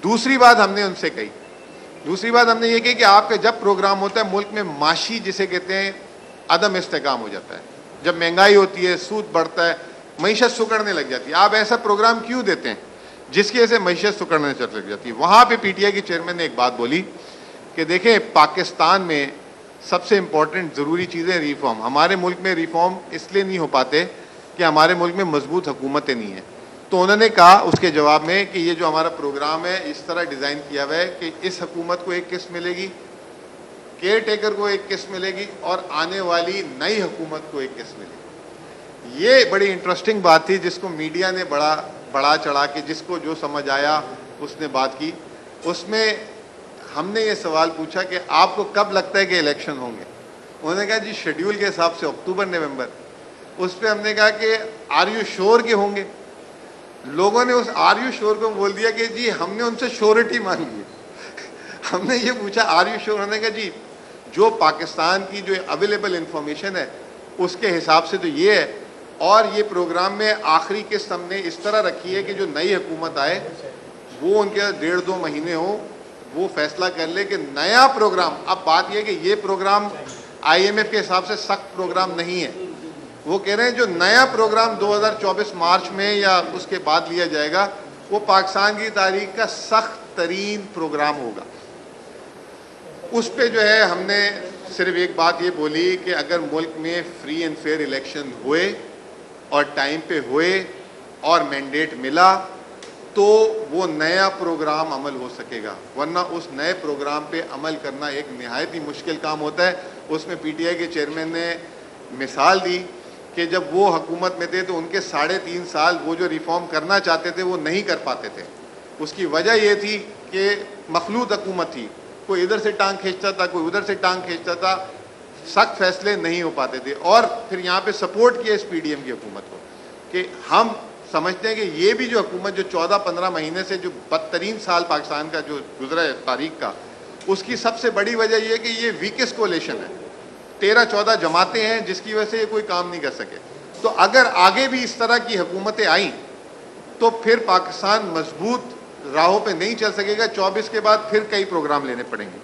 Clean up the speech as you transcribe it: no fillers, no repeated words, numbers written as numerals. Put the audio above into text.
दूसरी बात हमने उनसे कही, दूसरी बात हमने ये कही कि आपका जब प्रोग्राम होता है मुल्क में माशी जिसे कहते हैं अदम इस्तेकाम हो जाता है, जब महंगाई होती है, सूद बढ़ता है, मईशत सुकड़ने लग जाती है, आप ऐसा प्रोग्राम क्यों देते हैं जिसकी वजह से मईशत सुकड़ने लग जाती है। वहाँ पे पीटीआई की चेयरमैन ने एक बात बोली कि देखें पाकिस्तान में सबसे इम्पोर्टेंट ज़रूरी चीज़ें रिफॉर्म, हमारे मुल्क में रिफॉर्म इसलिए नहीं हो पाते कि हमारे मुल्क में मजबूत हुकूमतें नहीं हैं। तो उन्होंने कहा उसके जवाब में कि ये जो हमारा प्रोग्राम है इस तरह डिज़ाइन किया हुआ है कि इस हुकूमत को एक किस्त मिलेगी, केयर टेकर को एक किस्त मिलेगी और आने वाली नई हुकूमत को एक किस्त मिलेगी। ये बड़ी इंटरेस्टिंग बात थी जिसको मीडिया ने बड़ा चढ़ा के, जिसको जो समझ आया उसने बात की। उसमें हमने ये सवाल पूछा कि आपको कब लगता है कि इलेक्शन होंगे। उन्होंने कहा जी शेड्यूल के हिसाब से अक्टूबर नवंबर। उस पर हमने कहा कि आर यू श्योर के होंगे। लोगों ने उस आर यू श्योर को बोल दिया कि जी हमने उनसे श्योरिटी मांगी है। हमने ये पूछा आर यू श्योर, उन्होंने कहा जी जो पाकिस्तान की जो अवेलेबल इंफॉर्मेशन है उसके हिसाब से तो ये है, और ये प्रोग्राम में आखिरी किस्त हमने इस तरह रखी है कि जो नई हुकूमत आए वो उनके 1.5-2 महीने हो वो फैसला कर ले कि नया प्रोग्राम। अब बात यह कि ये प्रोग्राम IMF के हिसाब से सख्त प्रोग्राम नहीं है, वो कह रहे हैं जो नया प्रोग्राम 2024 मार्च में या उसके बाद लिया जाएगा वो पाकिस्तान की तारीख का सख्त तरीन प्रोग्राम होगा। उस पे जो है हमने सिर्फ एक बात ये बोली कि अगर मुल्क में फ्री एंड फेयर इलेक्शन हुए और टाइम पे हुए और मैंडेट मिला तो वो नया प्रोग्राम अमल हो सकेगा, वरना उस नए प्रोग्राम पे अमल करना एक नहायत ही मुश्किल काम होता है। उसमें पीटीआई के चेयरमैन ने मिसाल दी कि जब वो हुकूमत में थे तो उनके 3.5 साल वो जो रिफॉर्म करना चाहते थे वो नहीं कर पाते थे। उसकी वजह ये थी कि मखलूत हुकूमत थी, कोई इधर से टांग खींचता था, कोई उधर से टांग खींचता था, सख्त फैसले नहीं हो पाते थे। और फिर यहाँ पे सपोर्ट किया इस PDM की हुकूमत को कि हम समझते हैं कि ये भी जो हुकूमत जो 14-15 महीने से जो बदतरीन साल पाकिस्तान का जो गुजरा है तारीख का, उसकी सबसे बड़ी वजह यह है कि ये वीकेस्ट कोलेशन है, 13-14 जमातें हैं जिसकी वजह से ये कोई काम नहीं कर सके। तो अगर आगे भी इस तरह की हुकूमतें आईं तो फिर पाकिस्तान मजबूत राहों पे नहीं चल सकेगा। 24 के बाद फिर कई प्रोग्राम लेने पड़ेंगे।